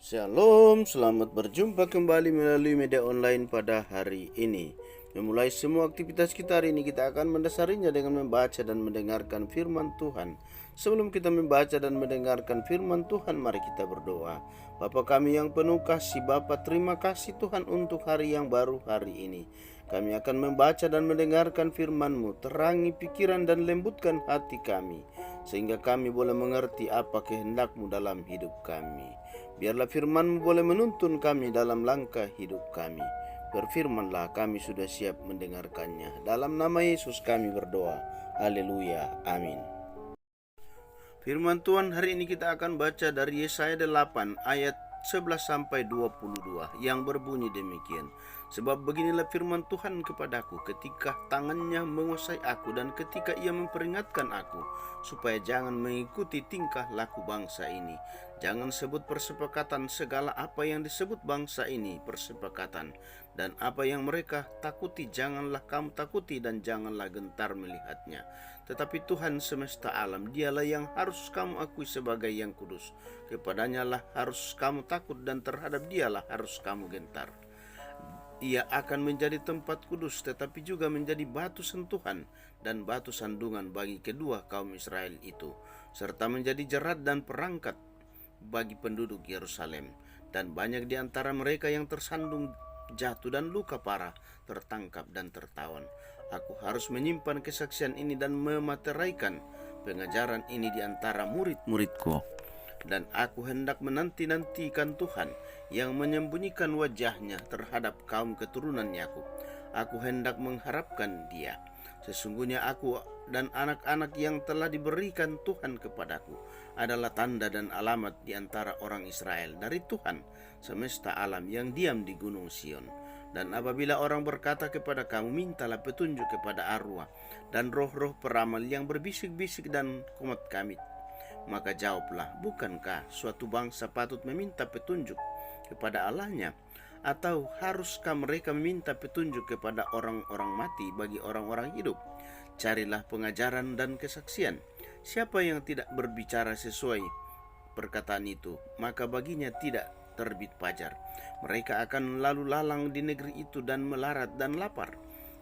Shalom, selamat berjumpa kembali melalui media online pada hari ini. Memulai semua aktivitas kita hari ini, kita akan mendasarinya dengan membaca dan mendengarkan firman Tuhan. Sebelum kita membaca dan mendengarkan firman Tuhan, mari kita berdoa. Bapa kami yang penuh kasih, Bapa, terima kasih Tuhan untuk hari yang baru hari ini. Kami akan membaca dan mendengarkan firman-Mu, terangi pikiran dan lembutkan hati kami, sehingga kami boleh mengerti apa kehendak-Mu dalam hidup kami. Biarlah firman-Mu boleh menuntun kami dalam langkah hidup kami. Berfirmanlah, kami sudah siap mendengarkannya. Dalam nama Yesus kami berdoa. Haleluya. Amin. Firman Tuhan hari ini kita akan baca dari Yesaya 8 ayat 11 sampai 22 yang berbunyi demikian. Sebab beginilah firman Tuhan kepadaku ketika tangannya menguasai aku dan ketika ia memperingatkan aku supaya jangan mengikuti tingkah laku bangsa ini. Jangan sebut persepakatan segala apa yang disebut bangsa ini persepakatan, dan apa yang mereka takuti janganlah kamu takuti dan janganlah gentar melihatnya. Tetapi Tuhan semesta alam, dialah yang harus kamu akui sebagai yang kudus. Kepadanya lah harus kamu takut dan terhadap dialah harus kamu gentar. Ia akan menjadi tempat kudus, tetapi juga menjadi batu sentuhan dan batu sandungan bagi kedua kaum Israel itu, serta menjadi jerat dan perangkat bagi penduduk Yerusalem. Dan banyak di antara mereka yang tersandung jatuh dan luka parah, tertangkap dan tertawan. Aku harus menyimpan kesaksian ini dan memateraikan pengajaran ini di antara murid-muridku. Dan aku hendak menanti-nantikan Tuhan yang menyembunyikan wajahnya terhadap kaum keturunan Yakub. Aku hendak mengharapkan Dia. Sesungguhnya aku dan anak-anak yang telah diberikan Tuhan kepadaku adalah tanda dan alamat di antara orang Israel dari Tuhan semesta alam yang diam di gunung Sion. Dan apabila orang berkata kepada kamu, mintalah petunjuk kepada arwah dan roh-roh peramal yang berbisik-bisik dan kumat kami, maka jawablah, bukankah suatu bangsa patut meminta petunjuk kepada Allahnya? Atau haruskah mereka meminta petunjuk kepada orang-orang mati bagi orang-orang hidup? Carilah pengajaran dan kesaksian. Siapa yang tidak berbicara sesuai perkataan itu, maka baginya tidak terbit pajar. Mereka akan lalu lalang di negeri itu dan melarat dan lapar.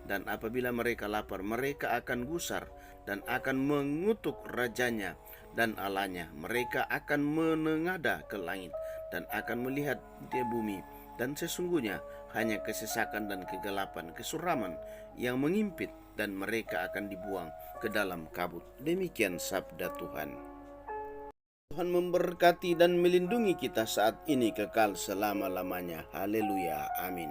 Dan apabila mereka lapar, mereka akan gusar dan akan mengutuk rajanya dan Allahnya. Mereka akan menengadah ke langit dan akan melihat di bumi. Dan sesungguhnya hanya kesesakan dan kegelapan, kesuraman yang mengimpit, dan mereka akan dibuang ke dalam kabut. Demikian sabda Tuhan. Tuhan memberkati dan melindungi kita saat ini kekal selama-lamanya. Haleluya. Amin.